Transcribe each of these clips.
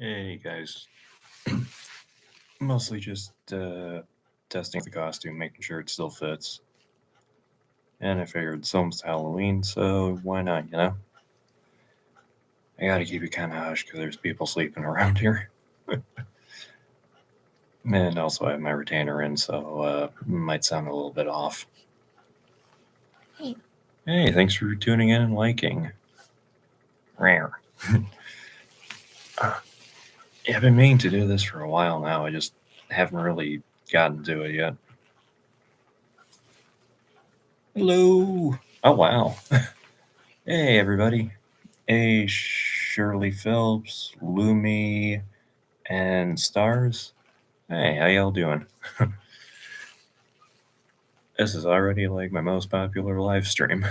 Hey guys, mostly just testing the costume, making sure it still fits. And I figured it's almost Halloween, so why not? I gotta keep it kind of hush because there's people sleeping around here. And also I have my retainer in, so might sound a little bit off. Hey. Hey, thanks for tuning in and liking. Rare. Yeah, I've been meaning to do this for a while now. I just haven't really gotten to it yet. Hello. Oh, wow. Hey, everybody. Hey, Shirley Phelps, Lumi, and Stars. Hey, how y'all doing? This is already like my most popular live stream.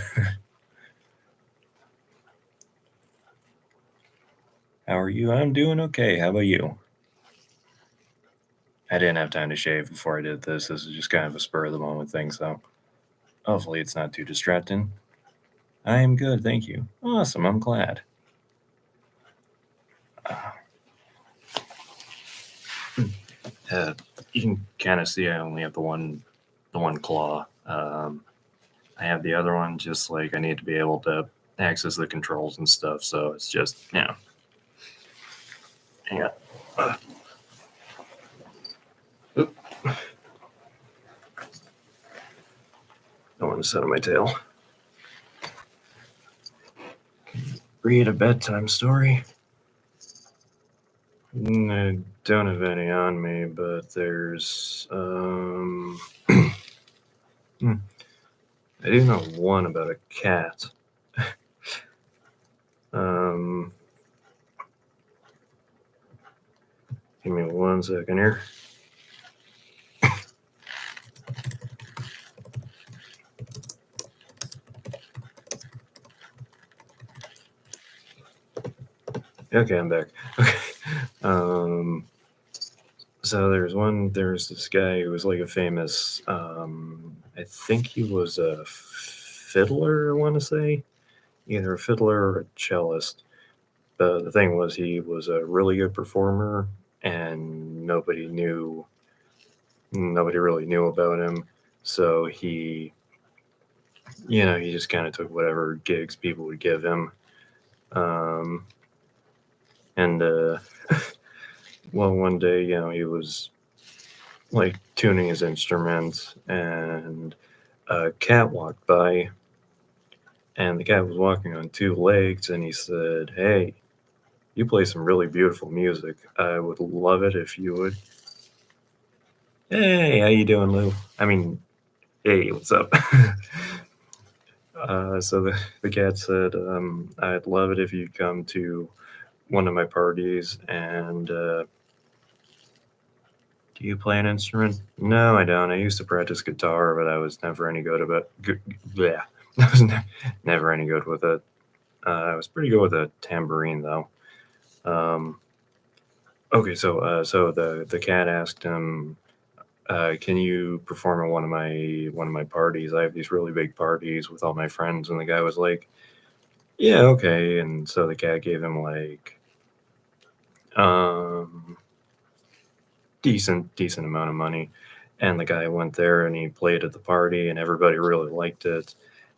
How are you? I'm doing okay. How about you? I didn't have time to shave before I did this. This is just kind of a spur of the moment thing, so hopefully it's not too distracting. I am good, thank you. Awesome, I'm glad. You can kind of see I only have the one claw. I have the other one just like I need to be able to access the controls and stuff, so it's just hang on. Oop. Don't want to sit on my tail. Read a bedtime story. I don't have any on me, but there's I do know one about a cat. Give me 1 second here. Okay, I'm back. Okay. So there's this guy who was like a famous, I think he was a fiddler, I want to say. Either a fiddler or a cellist. But the thing was, he was a really good performer, and nobody really knew about him. So he just kind of took whatever gigs people would give him. And well, one day, he was like tuning his instrument, and a cat walked by, and the cat was walking on 2 legs, and he said, "Hey, you play some really beautiful music. I would love it if you would." Hey, how you doing, Lou? I mean, hey, what's up? So the cat said, "I'd love it if you'd come to one of my parties and do you play an instrument?" "No, I don't. I used to practice guitar, but I was never any good about yeah. I was never any good with it. I was pretty good with a tambourine, though." Okay, so the cat asked him, "Can you perform at one of my parties? I have these really big parties with all my friends." And the guy was like, "Yeah, okay." And so the cat gave him like decent amount of money, and the guy went there and he played at the party, and everybody really liked it.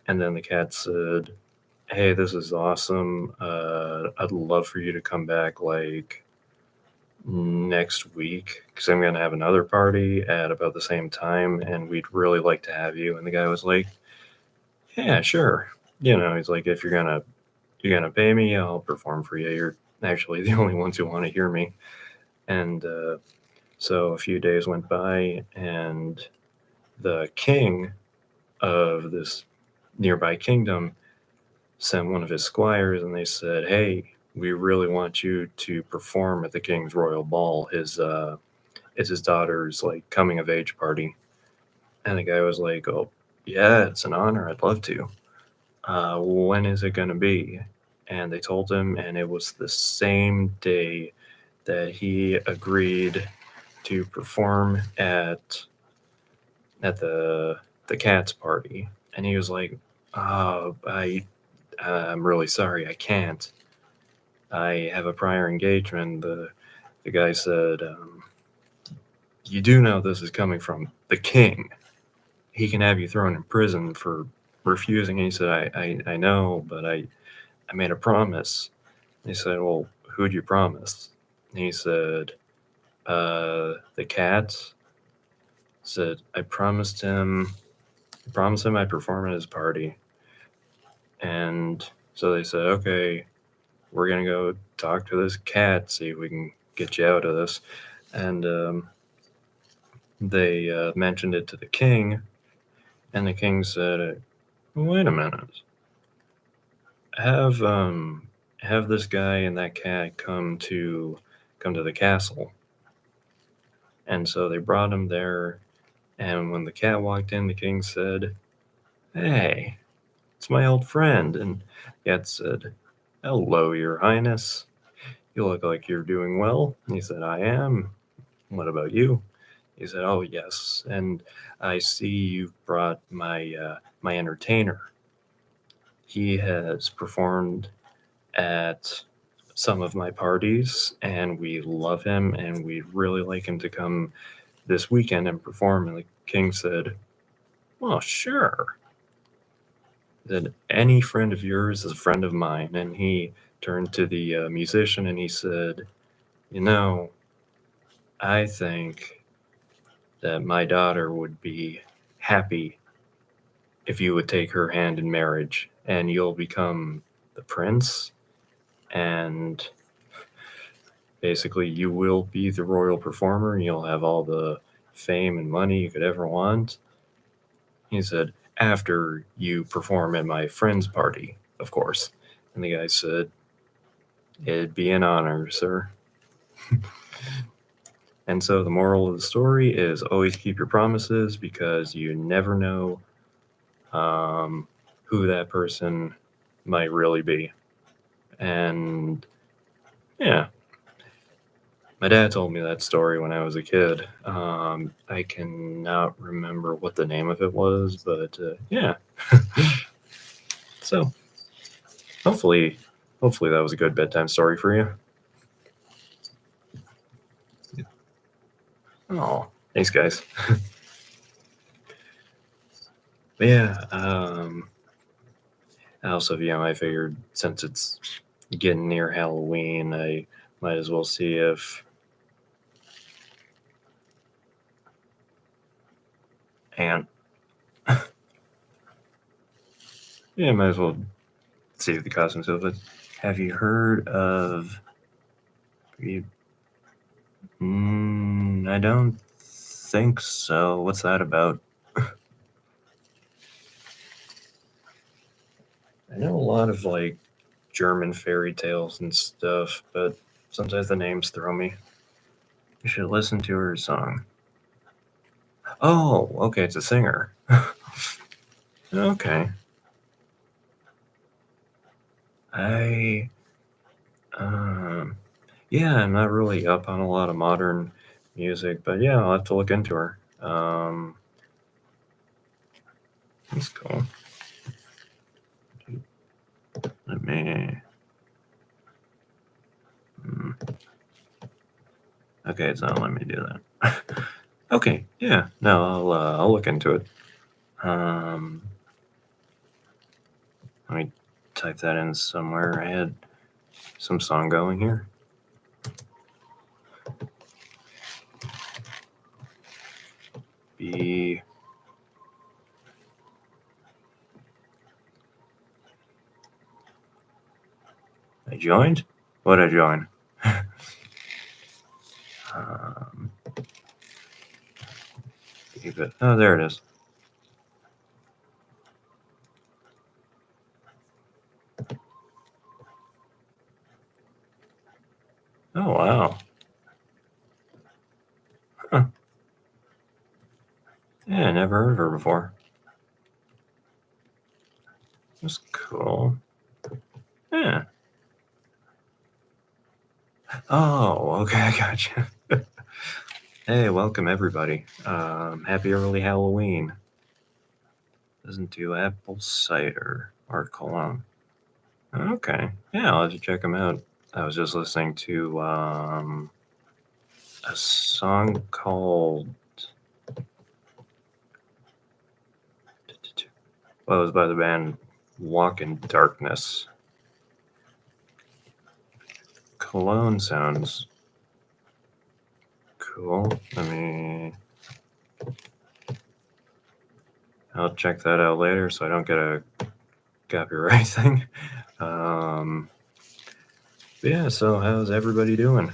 And then the cat said, "Hey, this is awesome. I'd love for you to come back like next week because I'm gonna have another party at about the same time, and we'd really like to have you." And the guy was like, "Yeah, sure." He's like, "If you're gonna pay me, I'll perform for you. You're actually the only ones who want to hear me." And so a few days went by, and the king of this nearby kingdom sent one of his squires, and they said, "Hey, we really want you to perform at the king's royal ball. It's his daughter's like coming of age party." And the guy was like, "Oh, yeah, it's an honor. I'd love to. When is it gonna be?" And they told him, and it was the same day that he agreed to perform at the cat's party. And he was like, "Oh, I'm really sorry, I can't. I have a prior engagement. the guy said, you do know this is coming from the king. He can have you thrown in prison for refusing. And he said, I know, but I made a promise. And he said, well, who'd you promise? And he said, the cat. Said, I promised him I'd perform at his party. And so they said, okay, we're going to go talk to this cat, see if we can get you out of this. And they mentioned it to the king, and the king said, wait a minute, have this guy and that cat come to the castle. And so they brought him there, and when the cat walked in, the king said, hey, it's my old friend. And the cat said, hello, your highness. You look like you're doing well. And he said, I am. What about you? He said, oh, yes. And I see you've brought my entertainer. He has performed at some of my parties, and we love him, and we'd really like him to come this weekend and perform. And the king said, well, sure. That any friend of yours is a friend of mine. And he turned to the musician and he said, you know, I think that my daughter would be happy if you would take her hand in marriage, and you'll become the prince, and basically you will be the royal performer, and you'll have all the fame and money you could ever want. He said, after you perform at my friend's party, of course. And the guy said, it'd be an honor, sir. And so the moral of the story is always keep your promises, because you never know who that person might really be. And yeah, my dad told me that story when I was a kid. I cannot remember what the name of it was, but yeah. So hopefully that was a good bedtime story for you. Oh, thanks, guys. But yeah, also, I figured since it's getting near Halloween, I might as well see if and yeah, might as well see if the costumes fit. Have you heard of? I don't think so. What's that about? I know a lot of like German fairy tales and stuff, but sometimes the names throw me. You should listen to her song. Oh, okay, it's a singer. Okay. I yeah, I'm not really up on a lot of modern music, but yeah, I'll have to look into her. That's cool. Let me. Okay, it's not letting me do that. Okay, yeah, no, I'll look into it. Let me type that in somewhere. I had some song going here. I joined? What I join? Oh, there it is. Oh, wow. Huh. Yeah, I never heard of her before. That's cool. Yeah. Oh, okay, I gotcha. Hey, welcome everybody. Happy early Halloween. Doesn't do apple cider or cologne. Okay. Yeah, I'll have to check them out. I was just listening to a song called, well, it was by the band Walk in Darkness. Cologne sounds cool. I'll check that out later so I don't get a copyright thing. But yeah, so how's everybody doing?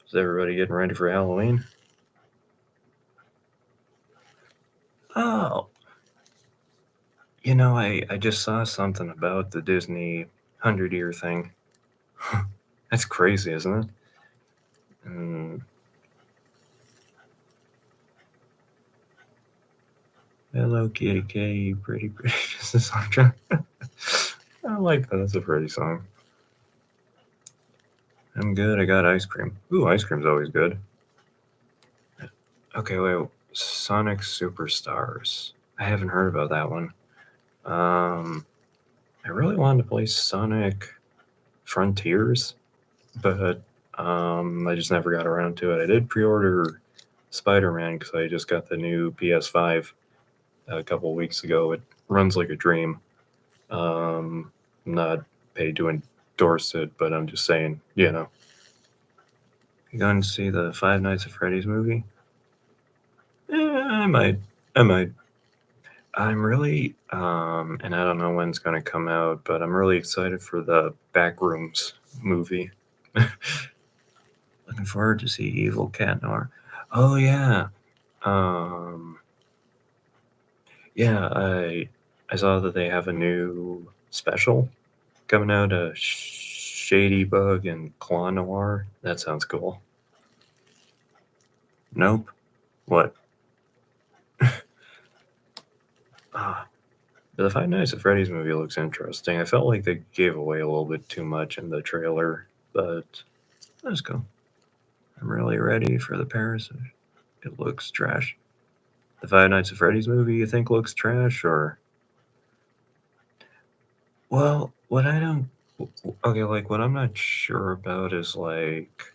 Is everybody getting ready for Halloween? Oh, I just saw something about the Disney 100-year thing. That's crazy, isn't it? Hello, kitty, kitty, pretty, pretty. Just a song track. I like that. That's a pretty song. I'm good. I got ice cream. Ooh, ice cream's always good. Okay, wait. Sonic Superstars. I haven't heard about that one. I really wanted to play Sonic Frontiers, but I just never got around to it. I did pre-order Spider-Man because I just got the new PS5 a couple weeks ago. It runs like a dream. I'm not paid to endorse it, but I'm just saying, You going to see the Five Nights at Freddy's movie? I might. I'm really, and I don't know when it's going to come out, but I'm really excited for the Backrooms movie. Looking forward to see Evil Cat Noir. Oh yeah, yeah. I saw that they have a new special coming out. Shady Bug and Claw Noir. That sounds cool. Nope. What? The Five Nights at Freddy's movie looks interesting. I felt like they gave away a little bit too much in the trailer, but let's go. I'm really ready for the Parasite. It looks trash. The Five Nights at Freddy's movie you think looks trash, or? Well, what I don't. Okay, like, what I'm not sure about is, like,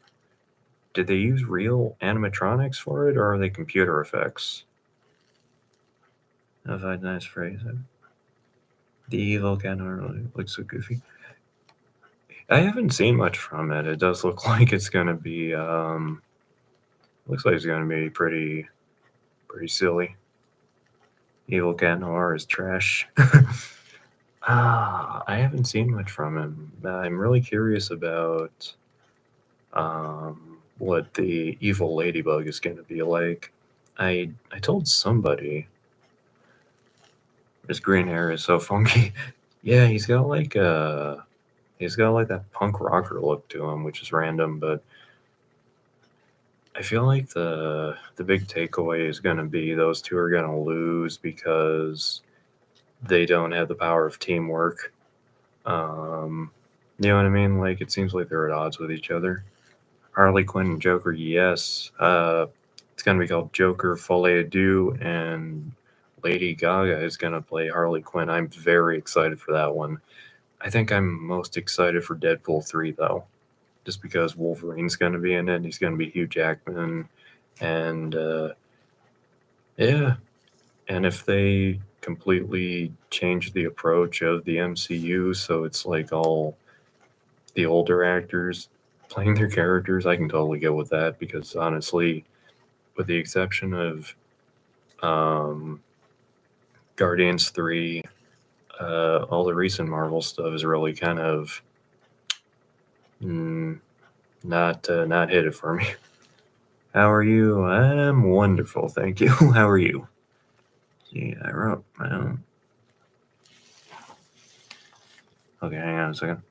did they use real animatronics for it, or are they computer effects? The Five Nights at Freddy's. The evil cat looks so goofy. I haven't seen much from it. It does look like it's gonna be looks like it's gonna be pretty silly. Evil Cat Noir is trash. I haven't seen much from him. I'm really curious about what the evil ladybug is gonna be like. I told somebody his green hair is so funky. Yeah, he's got like that punk rocker look to him, which is random, but I feel like the big takeaway is going to be those two are going to lose because they don't have the power of teamwork. You know what I mean? Like, it seems like they're at odds with each other. Harley Quinn and Joker, yes. It's going to be called Joker Folie à Deux, and Lady Gaga is going to play Harley Quinn. I'm very excited for that one. I think I'm most excited for Deadpool 3, though, just because Wolverine's going to be in it. He's going to be Hugh Jackman. And yeah, and if they completely change the approach of the MCU so it's like all the older actors playing their characters, I can totally get with that, because honestly, with the exception of Guardians 3, all the recent Marvel stuff is really kind of not hit it for me. How are you? I'm wonderful, thank you. How are you? See, I wrote my own. Okay, hang on a second.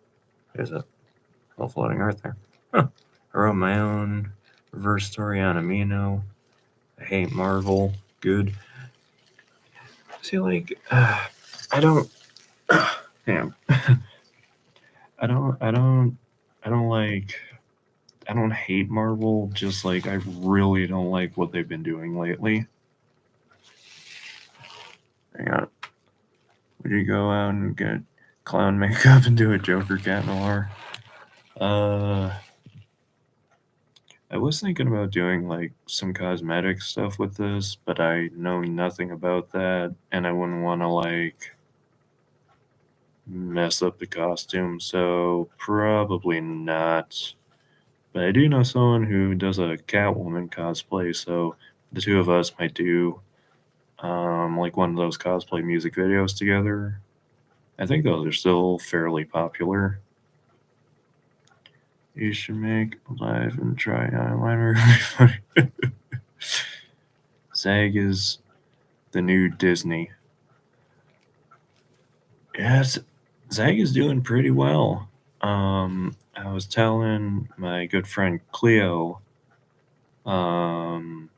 There's a little floating earth there. Huh. I wrote my own reverse story on Amino. I hate Marvel. Good. See, like, I don't. Damn. I don't like. I don't hate Marvel. Just like I really don't like what they've been doing lately. Hang on. Would you go out and get clown makeup and do a Joker cat noir. I was thinking about doing like some cosmetic stuff with this, but I know nothing about that, and I wouldn't want to like mess up the costume, so probably not. But I do know someone who does a Catwoman cosplay, so the two of us might do like one of those cosplay music videos together. I think those are still fairly popular. You should make live and try eyeliner. Zag is the new Disney. Yes, Zag is doing pretty well. I was telling my good friend Cleo. Um,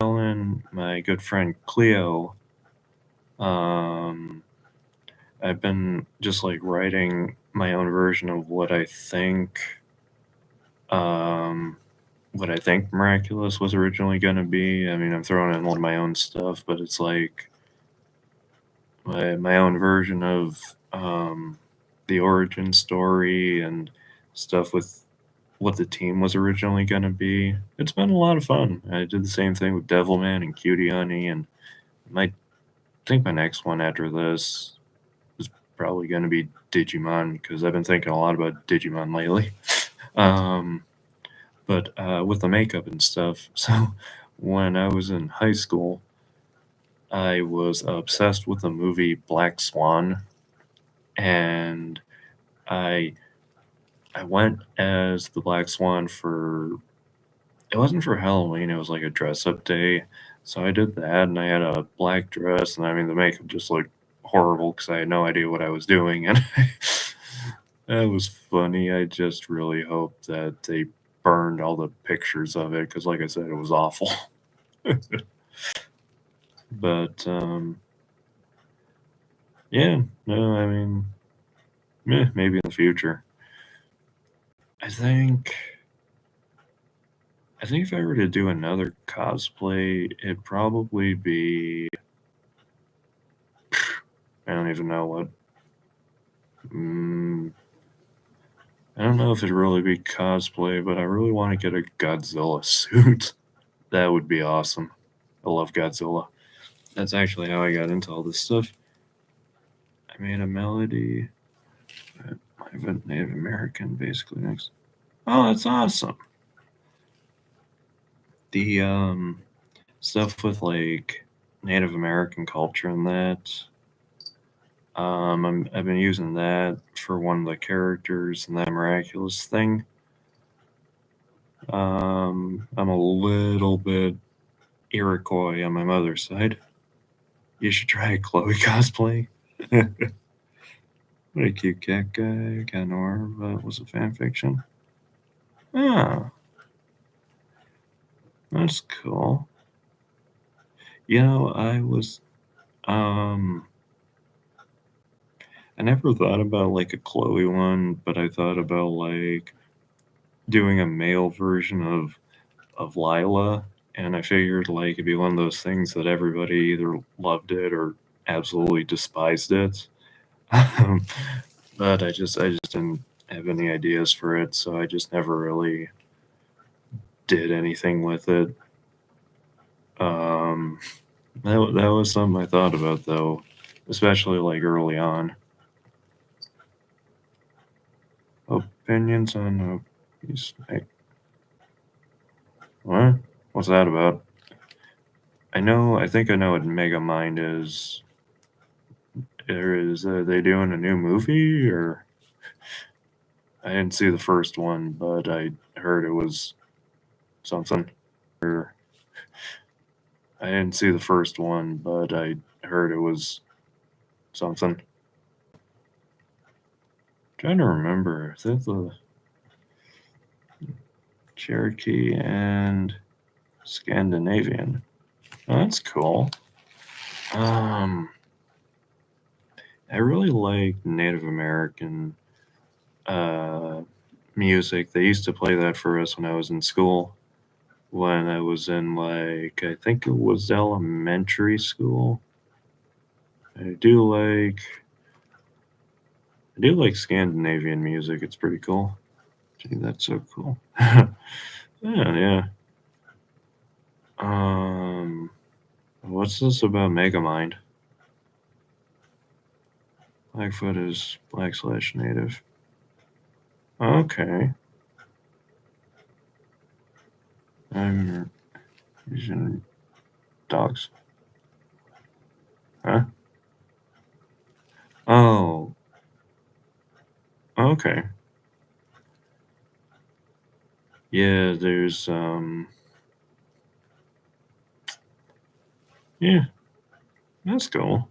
I've been just like writing my own version of um, what I think Miraculous was originally going to be. I mean, I'm throwing in all my own stuff, but it's like my own version of the origin story and stuff with what the team was originally going to be. It's been a lot of fun. I did the same thing with Devilman and Cutie Honey, and I think my next one after this is probably going to be Digimon because I've been thinking a lot about Digimon lately. But with the makeup and stuff. So when I was in high school, I was obsessed with the movie Black Swan, and I I went as the Black Swan for it wasn't for Halloween, it was like a dress up day. So I did that and I had a black dress and I mean the makeup just looked horrible because I had no idea what I was doing and that was funny. I just really hope that they burned all the pictures of it because like I said, it was awful. But yeah, no, I mean maybe in the future. I think I think if I were to do another cosplay, it'd probably be I don't even know what. Mm, I don't know if it'd really be cosplay, but I really want to get a Godzilla suit. That would be awesome. I love Godzilla. That's actually how I got into all this stuff. I made a melody. I have a Native American basically next. Oh, that's awesome. The stuff with like Native American culture and that. I've been using that for one of the characters in that miraculous thing. I'm a little bit Iroquois on my mother's side. You should try a Chloe cosplay. What a cute cat guy. Cat Noir, but was a fan fiction. Ah, that's cool. You know, I never thought about like a Chloe one, but I thought about like doing a male version of Lila, and I figured like it'd be one of those things that everybody either loved it or absolutely despised it. But I just didn't have any ideas for it, so I just never really did anything with it. Um, that was something I thought about though, especially like early on. Opinions on what? What's that about? I think I know what Megamind is. Are they doing a new movie or? I didn't see the first one, but I heard it was something. Or I didn't see the first one, but I heard it was something. Trying to remember. Is that the Cherokee and Scandinavian? Oh, that's cool. Um, I really like Native American uh, music. They used to play that for us when I was in school. When I was in like I think it was elementary school. I do like I do like Scandinavian music. It's pretty cool. Gee, that's so cool. Yeah. What's this about Megamind? Blackfoot is black/native. Okay. I'm using dogs. Huh? Oh. Okay. Yeah, there's yeah, that's cool.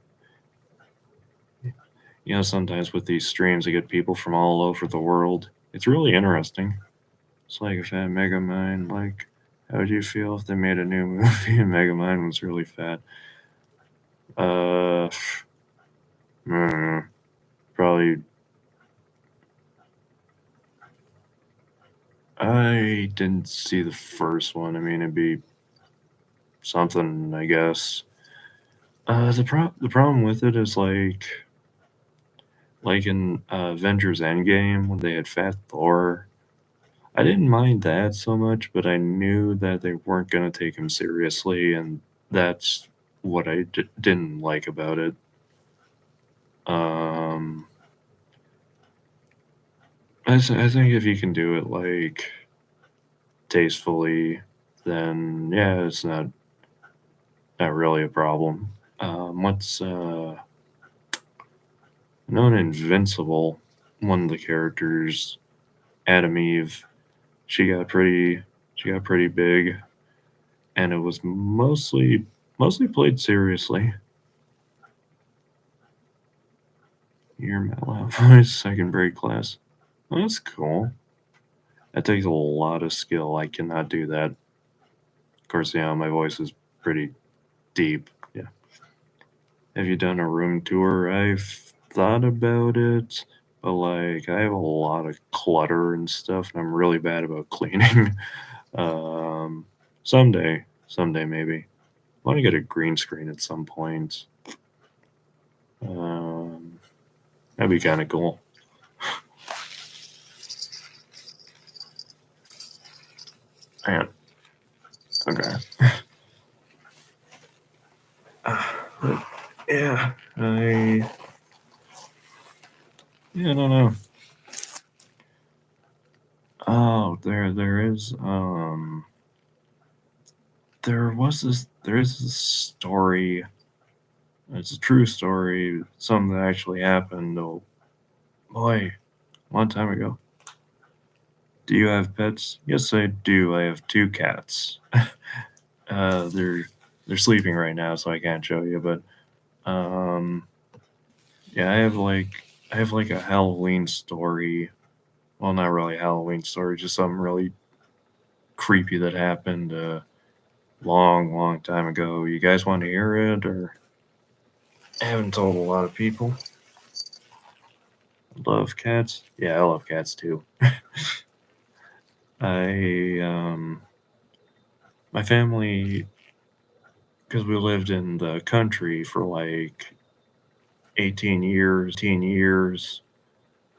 You know, sometimes with these streams I get people from all over the world. It's really interesting. It's like if I had Megamind, like how would you feel if they made a new movie and Megamind was really fat? Uh probably I didn't see the first one. I mean it'd be something, I guess. The problem with it is like in Avengers Endgame when they had Fat Thor. I didn't mind that so much, but I knew that they weren't gonna take him seriously, and that's what I didn't like about it. Um, I think if you can do it like tastefully, then yeah, it's not really a problem. What's known Invincible? One of the characters, Adam Eve, she got pretty she got pretty big, and it was mostly played seriously. Your mellow voice, second grade class. Well, that's cool. That takes a lot of skill. I cannot do that. Of course, yeah, my voice is pretty deep. Yeah. Have you done a room tour? I've thought about it, but like I have a lot of clutter and stuff, and I'm really bad about cleaning. um, someday maybe. I want to get a green screen at some point. Um, that'd be kind of cool. Man, okay. But yeah, I don't know. Oh, there is this story. It's a true story, something that actually happened. Oh boy, a long time ago. Do you have pets? Yes, I do. I have two cats. uh, they're they're sleeping right now, so I can't show you. But um, yeah, I have like a Halloween story. Well, not really a Halloween story, just something really creepy that happened long time ago. You guys want to hear it, or I haven't told a lot of people. Love cats. Yeah, I love cats too. I my family, because we lived in the country for like 18 years.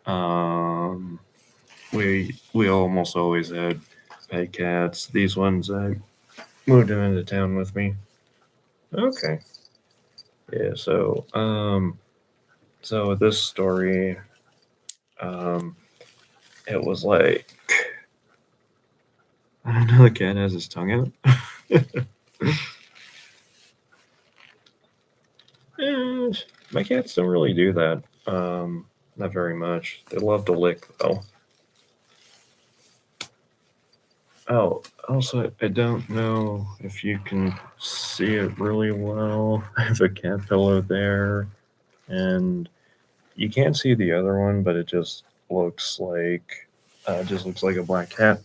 Um, we almost always had pet cats. These ones I moved them into town with me. Okay. Yeah. So with this story, um, it was like I don't know. The cat has his tongue out. Eh, my cats don't really do that. Not very much. They love to lick though. Oh, also, I don't know if you can see it really well. I have a cat pillow there, and you can't see the other one, but it just looks like a black cat.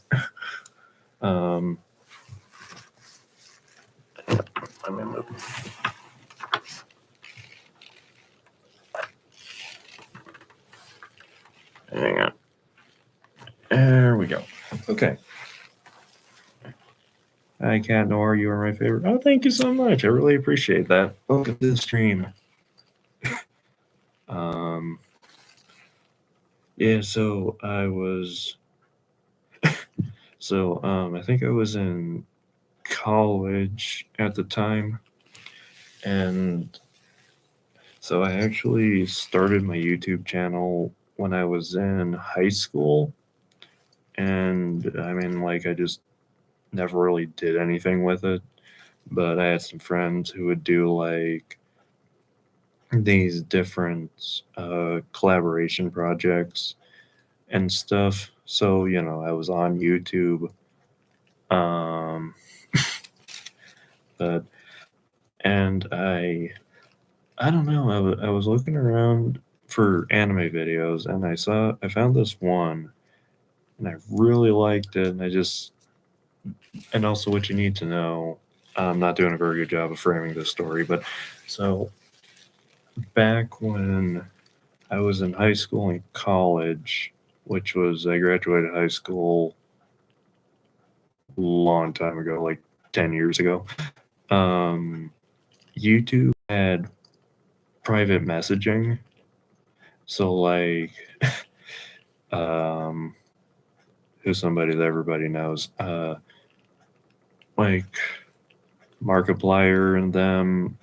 Um, let me move. Hang on. There we go. Okay. Hi, Cat Noir. You are my favorite. Oh, thank you so much. I really appreciate that. Welcome to the stream. Um, Yeah, I think I was in college at the time, and so I actually started my YouTube channel when I was in high school, and I mean, like, I just never really did anything with it, but I had some friends who would do like these different collaboration projects and stuff. So, I was on YouTube, um, but and I don't know. I was looking around for anime videos, and I found this one, and I really liked it. And also what you need to know. I'm not doing a very good job of framing this story, but so back when I was in high school and college, which was I graduated high school a long time ago, like 10 years ago. Um, YouTube had private messaging, so like um, who's somebody that everybody knows, like Markiplier and them.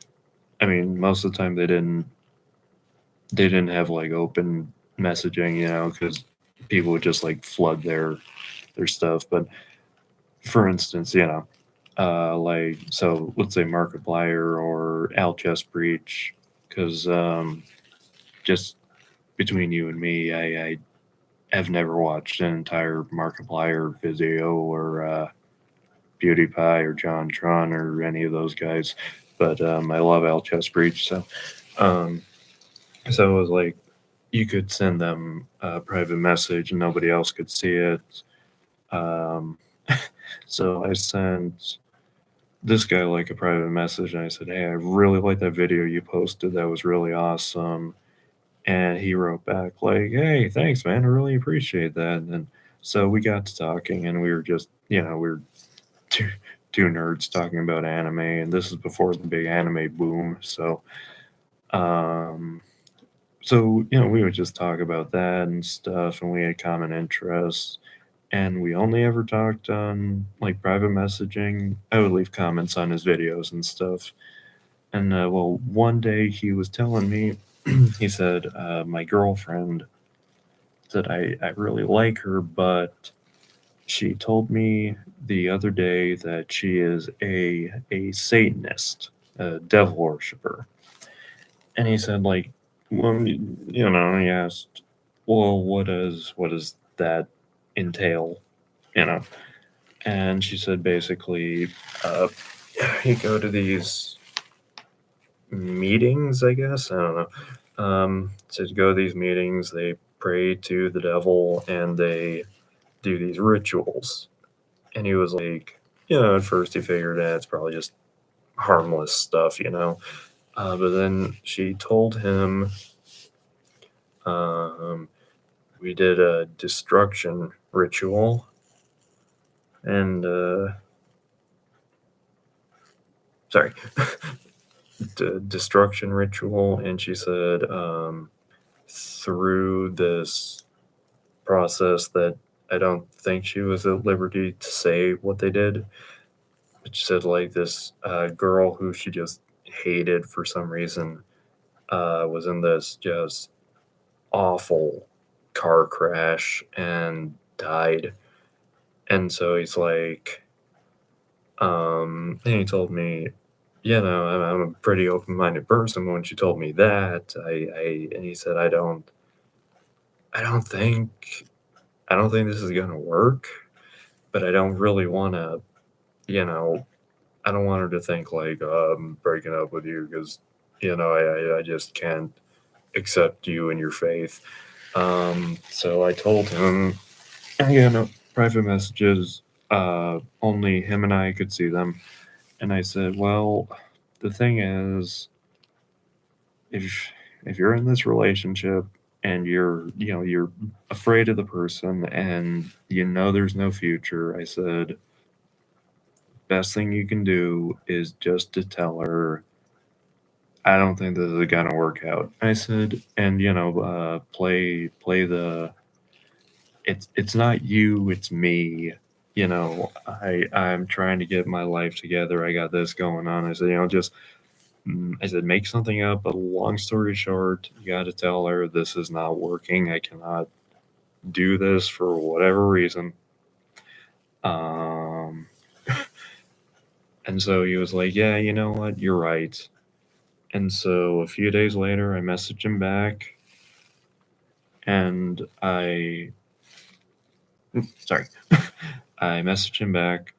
I mean, most of the time they didn't have like open messaging, because people would just like flood their stuff. But for instance, like so, let's say Markiplier or Al Chest Breach, because just between you and me, I have never watched an entire Markiplier video or PewDiePie or John Tron or any of those guys, but I love Al Chest Breach, um, so it was like you could send them a private message and nobody else could see it. Um, so I sent this guy like a private message and I said, "Hey, I really like that video you posted. That was really awesome." And he wrote back like, "Hey, thanks, man. I really appreciate that." And so we got to talking, and we were just, we were two two nerds talking about anime, and this is before the big anime boom. Um, we would just talk about that and stuff, and we had common interests. And we only ever talked on like private messaging. I would leave comments on his videos and stuff. And well, one day he was telling me, he said, my girlfriend said I really like her, but she told me the other day that she is a Satanist, a devil worshiper. And he said, like, well, he asked, well, what does that entail? You know, and she said basically, uh, you go to these meetings, I guess. I don't know. To go to these meetings, they pray to the devil and they do these rituals. And he was like, at first he figured that it's probably just harmless stuff, but then she told him, um, we did a destruction ritual, and sorry, destruction ritual, and she said, through this process that I don't think she was at liberty to say what they did. But she said like this girl who she just hated for some reason was in this just awful car crash and died. And so he's like, and he told me, I'm a pretty open-minded person. When she told me that, and he said, I don't think, I don't think this is gonna work, but I don't really want to, you know, I don't want her to think like, I'm breaking up with you because, I just can't accept you and your faith. So I told him, private messages, only him and I could see them. And I said, well, the thing is, if if you're in this relationship and you're afraid of the person and there's no future, I said, best thing you can do is just to tell her, I don't think this is gonna work out. I said, and play the it's not you, it's me. I'm trying to get my life together. I got this going on. I said, I said, make something up. But long story short, you got to tell her this is not working. I cannot do this for whatever reason. Um, and so he was like, yeah, you know what? You're right. And so a few days later, I messaged him back, and sorry, I messaged him back,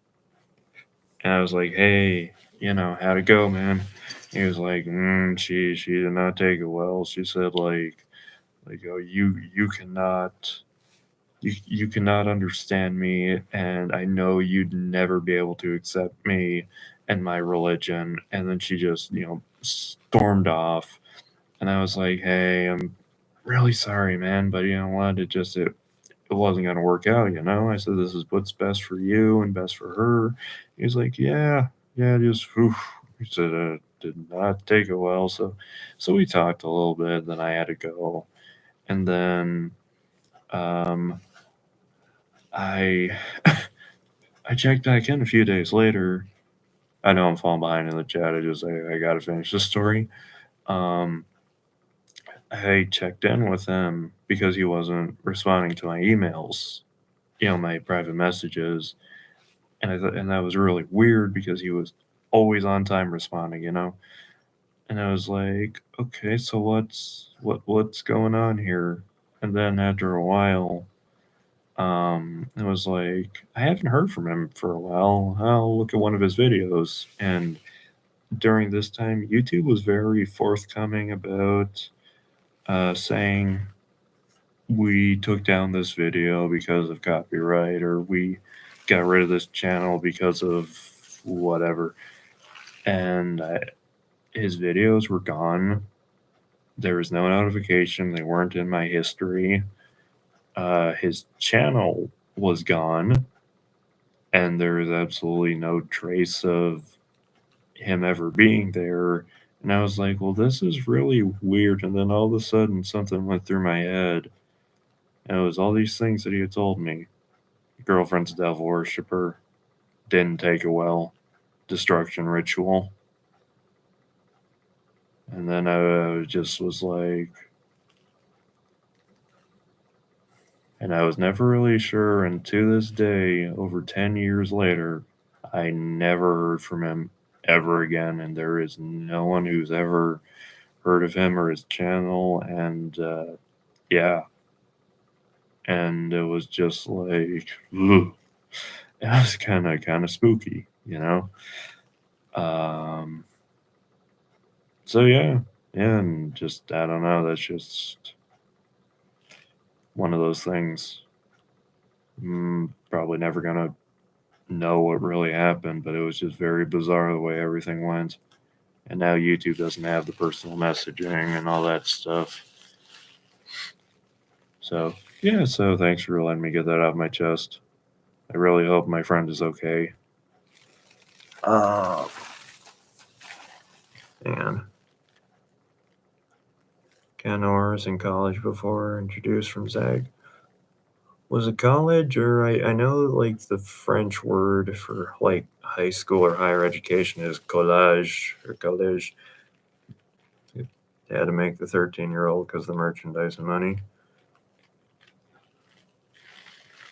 and I was like, hey, how'd it go, man? He was like, she did not take it well. She said oh, you cannot. You cannot understand me, and I know you'd never be able to accept me and my religion. And then she just, stormed off. And I was like, hey, I'm really sorry, man, but you know what? It wasn't going to work out, I said, this is what's best for you and best for her. He was like, yeah, just, oof. He said, did not take it well. So we talked a little bit, then I had to go. And then, um, I I checked back in a few days later. I know I'm falling behind in the chat. I gotta finish the story. Um, I checked in with him because he wasn't responding to my emails, my private messages, and and that was really weird because he was always on time responding. And I was like, okay, so what's going on here? And then after a while, it was like, I haven't heard from him for a while. I'll look at one of his videos. And during this time, YouTube was very forthcoming about saying, we took down this video because of copyright, or we got rid of this channel because of whatever. And his videos were gone. There was no notification, they weren't in my history. His channel was gone, and there is absolutely no trace of him ever being there. And I was like, well, this is really weird. And then all of a sudden, something went through my head. And it was all these things that he had told me. Girlfriend's a devil worshiper, didn't take it well, destruction ritual. And then I just was like, and I was never really sure. And to this day, over 10 years later, I never heard from him ever again. And there is no one who's ever heard of him or his channel. And yeah. And it was just like, ugh. It was kind of spooky. Um, so yeah, and just I don't know. That's just one of those things. Probably never gonna know what really happened, but it was just very bizarre the way everything went. And now YouTube doesn't have the personal messaging and all that stuff. So yeah, so thanks for letting me get that off my chest. I really hope my friend is okay. And Noir was in college before, introduced from Zag. Was it college, or I know like the French word for like high school or higher education is collège or collège. They had to make the 13-year-old because the merchandise and money.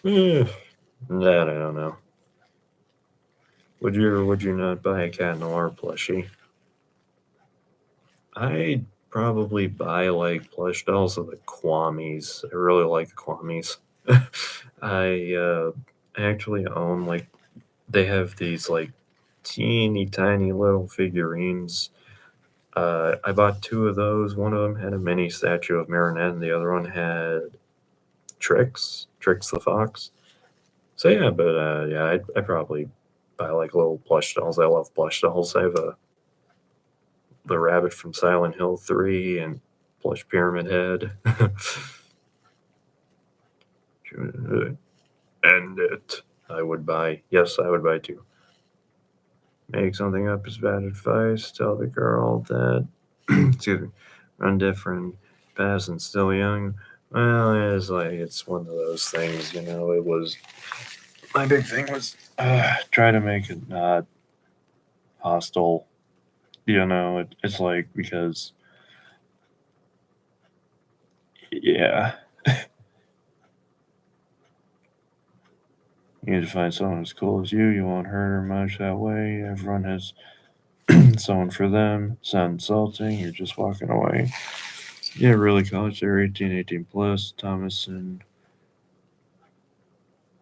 That I don't know. Would you not buy a Cat Noir plushie? I'd probably buy like plush dolls of the Kwamis. I really like the Kwamis. I actually own like they have these like teeny tiny little figurines. I bought two of those. One of them had a mini statue of Marinette, and the other one had Trix the fox. So yeah, but yeah, I'd probably buy like little plush dolls. I love plush dolls. I have the rabbit from Silent Hill 3 and plush Pyramid Head. End it. I would buy. Yes, I would buy two. Make something up is bad advice. Tell the girl that, excuse me, run different paths and still young. Well, it's like it's one of those things, you know. It was my big thing was try to make it not hostile. You know, it's like because yeah, you need to find someone as cool as you. You won't hurt her much that way. Everyone has someone for them. It's not insulting. You're just walking away. Yeah, really, college. They're 18, 18 plus. Thomas and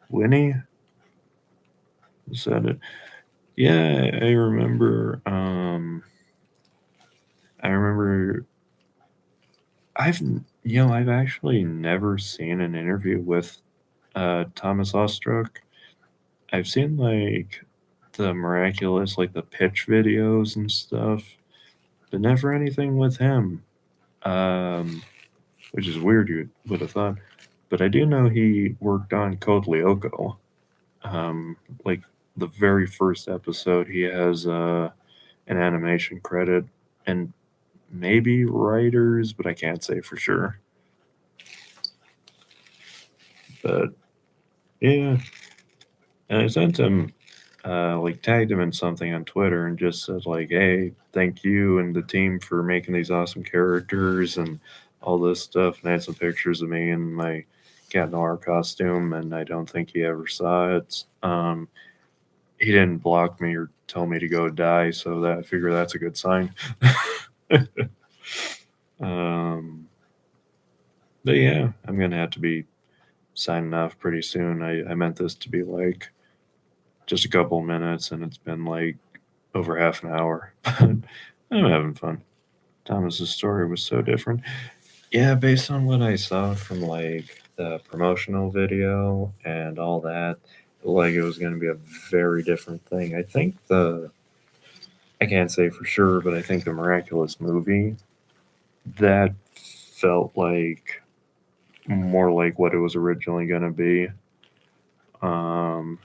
Winnie said it. Yeah, I remember. I remember. I've actually never seen an interview with Thomas Ostruck. I've seen like the miraculous, like the pitch videos and stuff, but never anything with him. Um, which is weird. You would have thought, but I do know he worked on Code Lyoko. Like the very first episode, he has an animation credit and maybe writers, but I can't say for sure. But yeah, and I sent him, like tagged him in something on Twitter and just said like, "Hey, thank you and the team for making these awesome characters and all this stuff." And I had some pictures of me in my Cat Noir costume, and I don't think he ever saw it. He didn't block me or tell me to go die, so that I figure that's a good sign. um, but yeah, I'm gonna have to be signing off pretty soon. I meant this to be like just a couple minutes, and it's been like over half an hour. But I'm having fun. Thomas's story was so different. Yeah, based on what I saw from like the promotional video and all that, like it was going to be a very different thing. I can't say for sure, but I think the Miraculous movie that felt like more like what it was originally going to be. Um,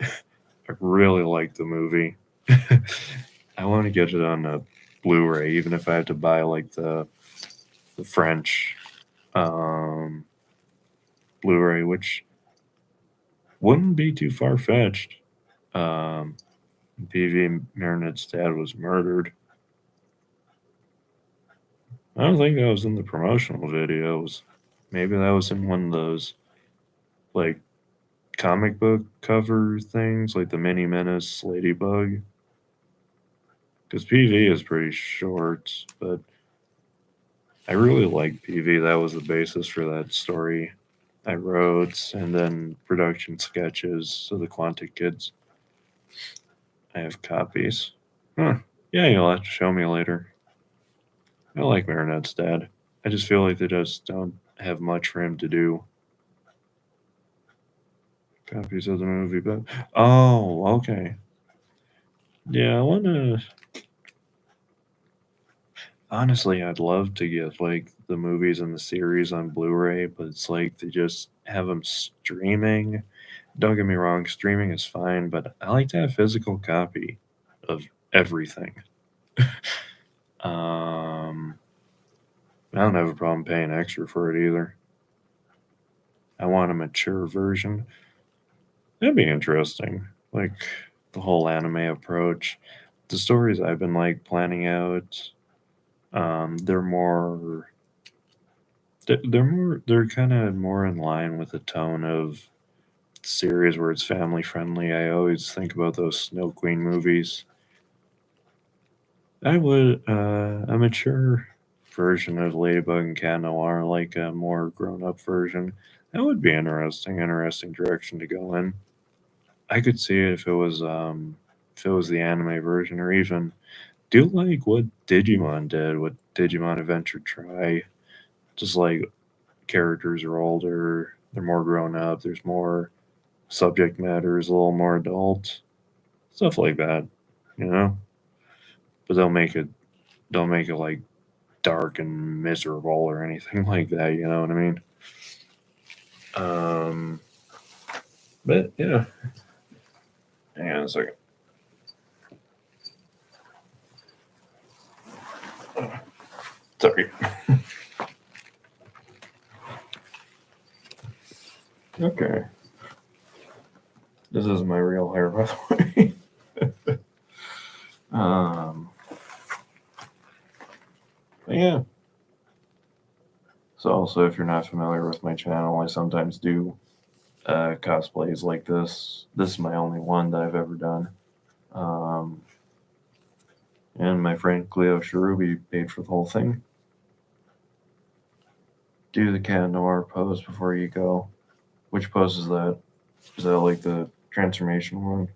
I really liked the movie. I want to get it on a Blu-ray, even if I had to buy like the French um, Blu-ray, which wouldn't be too far fetched. Um, PV Marinette's dad was murdered. I don't think that was in the promotional videos. Maybe that was in one of those like comic book cover things, like the Mini Menace Ladybug. Because PV is pretty short, but I really like PV. That was the basis for that story I wrote, and then production sketches. So the Quantic Kids. I have copies. Huh. Yeah, you'll have to show me later. I like Marinette's dad. I just feel like they just don't have much for him to do. Copies of the movie, but oh, okay. Yeah, I want to. Honestly, I'd love to get like the movies and the series on Blu-ray, but it's like they just have them streaming. Don't get me wrong, streaming is fine, but I like to have physical copy of everything. Um, I don't have a problem paying extra for it either. I want a mature version. That'd be interesting. Like the whole anime approach. The stories I've been like planning out, they're more they're kind of more in line with the tone of the series where it's family friendly. I always think about those Snow Queen movies. I would a mature version of Ladybug and Cat Noir, like a more grown up version. That would be interesting direction to go in. I could see it if it was the anime version, or even do like what Digimon did, what Digimon Adventure Try. Just like characters are older, they're more grown up, there's more subject matter is a little more adult, stuff like that, you know. But don't make it like dark and miserable or anything like that. You know what I mean? Um, but yeah, hang on a second. Sorry. Okay. This is my real hair, by the way. But yeah. So also, if you're not familiar with my channel, I sometimes do cosplays like this. This is my only one that I've ever done. And my friend Cleo Cherubi paid for the whole thing. Do the cat Noir pose before you go. Which pose is that? Is that like the transformation one?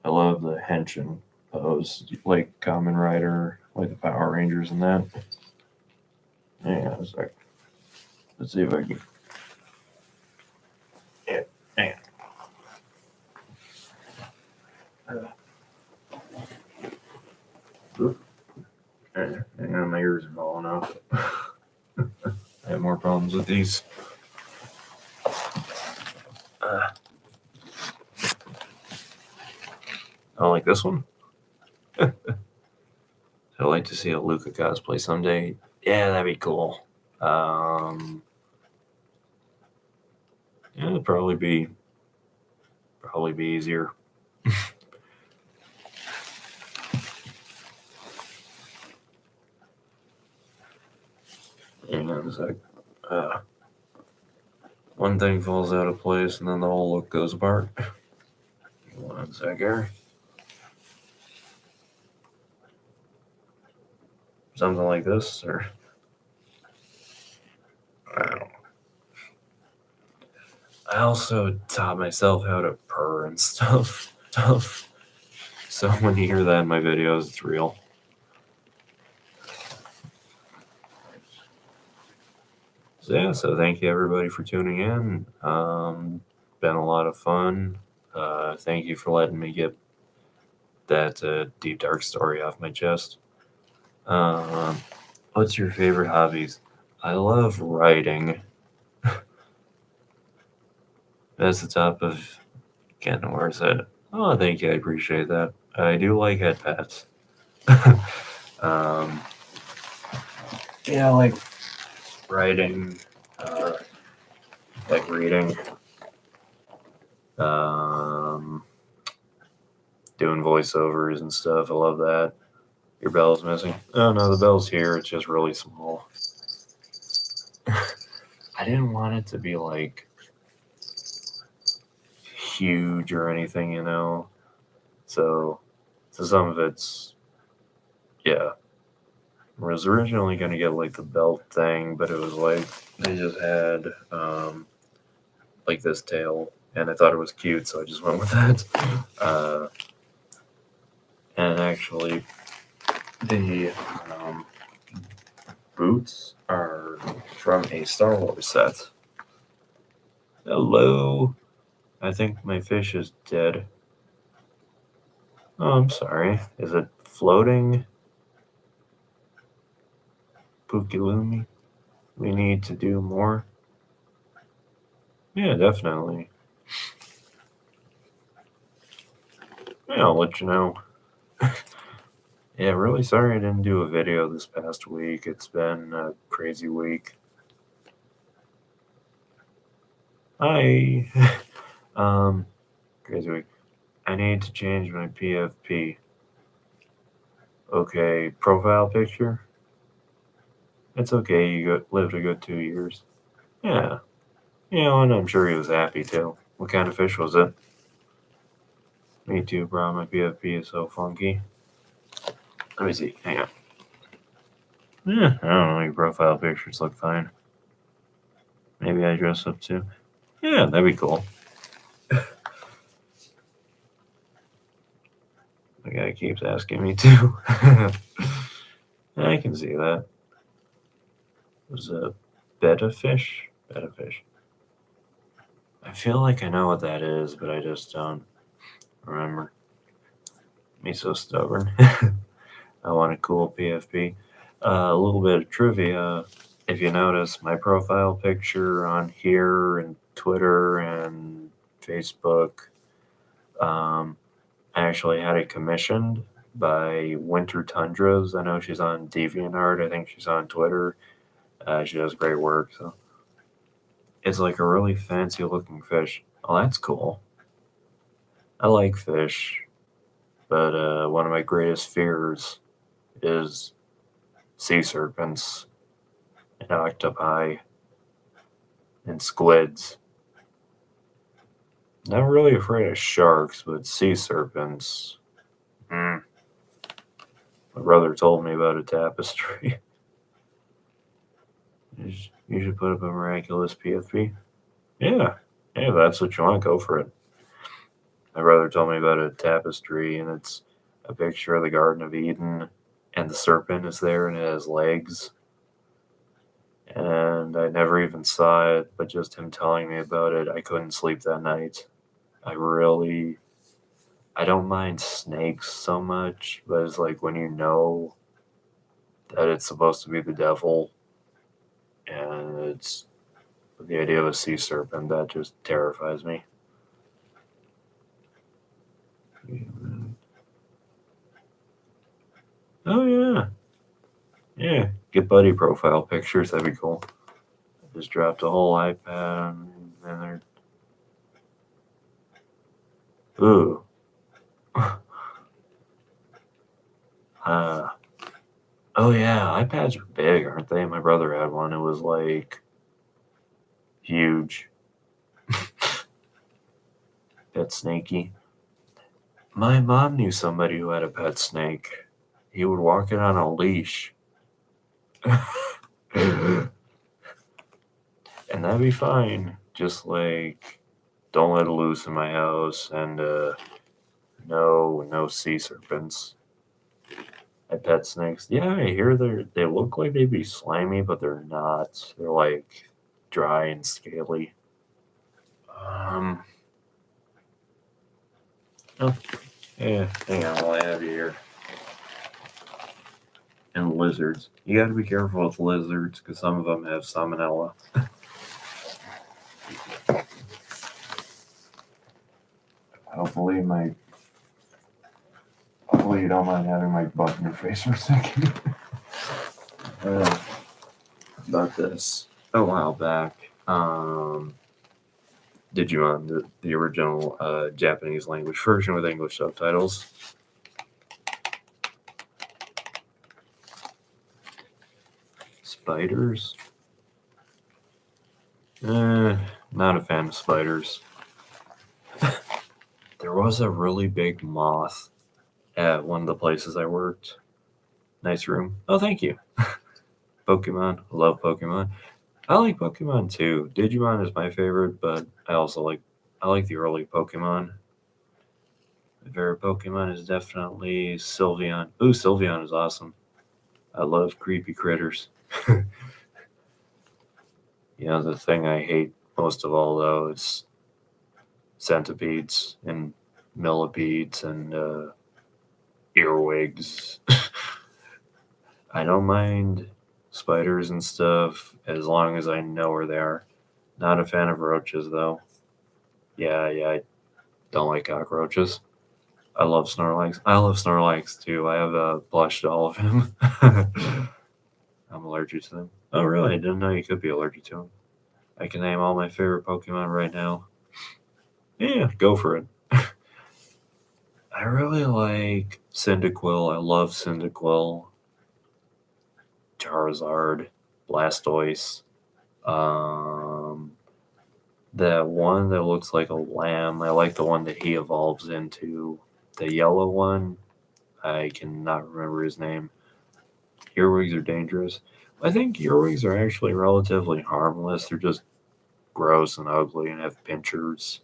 I love the henshin pose, like Kamen Rider, like the Power Rangers and that. Hang on a sec. Let's see if I can. Yeah, hang on. Hang on, my ears are falling off. I have more problems with these. I like this one. I'd like to see a Luca cosplay someday. Yeah, that'd be cool. Yeah, it'd probably be easier. Hang on a sec. One thing falls out of place and then the whole look goes apart. One sec here. Something like this, or I also taught myself how to purr and stuff. So when you hear that in my videos, it's real. So yeah, so thank you everybody for tuning in. Been a lot of fun. Thank you for letting me get that deep dark story off my chest. What's your favorite hobbies? I love writing. That's the top of Ken Noir's head. Oh, thank you. I appreciate that. I do like head pats. Yeah, I like writing, like reading, doing voiceovers and stuff. I love that. Your bell's missing. Oh no, the bell's here. It's just really small. I didn't want it to be like huge or anything, you know. So some of it's, yeah. I was originally gonna get like the belt thing, but it was like they just had like this tail, and I thought it was cute, so I just went with that. And actually, the boots are from a Star Wars set. Hello. I think my fish is dead. Oh, I'm sorry. Is it floating? Pukilumi? We need to do more? Yeah, definitely. Yeah, I'll let you know. Yeah, really sorry I didn't do a video this past week. It's been a crazy week. Hi. Crazy week. I need to change my PFP. Okay, profile picture? It's okay, you lived a good 2 years. Yeah. You know, and I'm sure he was happy too. What kind of fish was it? Me too, bro. My PFP is so funky. Let me see. Hang on. Yeah, I don't know. Your profile pictures look fine. Maybe I dress up too. Yeah, that'd be cool. The guy keeps asking me too. I can see that. Was a betta fish? Betta fish. I feel like I know what that is, but I just don't remember. Me so stubborn. I want a cool PFP. A little bit of trivia. If you notice, my profile picture on here and Twitter and Facebook, I actually had it commissioned by Winter Tundras. I know she's on DeviantArt. I think she's on Twitter. She does great work. So it's like a really fancy looking fish. Oh, that's cool. I like fish, but one of my greatest fears is sea serpents and octopi and squids. Not really afraid of sharks, but sea serpents. My brother told me about a tapestry. You should put up a miraculous PFP. Yeah, if that's what you want, go for it. My brother told me about a tapestry, and it's a picture of the Garden of Eden, and the serpent is there, and it has legs. And I never even saw it, but just him telling me about it, I couldn't sleep that night. I don't mind snakes so much, but it's like when you know that it's supposed to be the devil, and it's the idea of a sea serpent, that just terrifies me. Oh, yeah. Yeah, get buddy profile pictures, that'd be cool. I just dropped a whole iPad, and they're... Ooh. Oh yeah, iPads are big, aren't they? My brother had one. It was like huge. Pet snakey. My mom knew somebody who had a pet snake. He would walk it on a leash. And that'd be fine. Just like, don't let it loose in my house, and no sea serpents. I pet snakes. Yeah, I hear they look like they'd be slimy, but they're not. They're like dry and scaly. Oh, yeah, hang on while I have you here. And lizards. You gotta be careful with lizards because some of them have salmonella. Hopefully you don't mind having my butt in your face for a second. About this. A while back, Digimon, the original Japanese language version with English subtitles. Spiders? Not a fan of spiders. There was a really big moth at one of the places I worked. Nice room. Oh, thank you. Pokemon. I love Pokemon. I like Pokemon too. Digimon is my favorite, but I like the early Pokemon. My favorite Pokemon is definitely Sylveon. Ooh, Sylveon is awesome. I love creepy critters. The thing I hate most of all, though, is centipedes and millipedes and earwigs. I don't mind spiders and stuff as long as I know where they are. Not a fan of roaches, though. Yeah, I don't like cockroaches. I love Snorlax. I love Snorlax, too. I have a plush doll of him. I'm allergic to them. Oh, really? I didn't know you could be allergic to them. I can name all my favorite Pokemon right now. Yeah, go for it. I really like Cyndaquil. I love Cyndaquil. Charizard. Blastoise. That one that looks like a lamb. I like the one that he evolves into. The yellow one. I cannot remember his name. Earwigs are dangerous. I think earwigs are actually relatively harmless. They're just gross and ugly and have pinchers.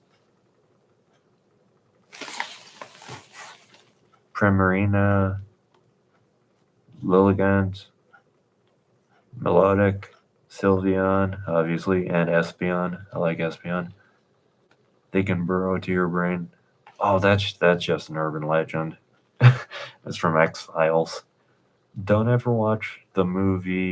Primarina, Lilligant, Melodic, Sylveon, obviously, and Espeon. I like Espeon. They can burrow to your brain. Oh, that's just an urban legend. It's from X-Files. Don't ever watch the movie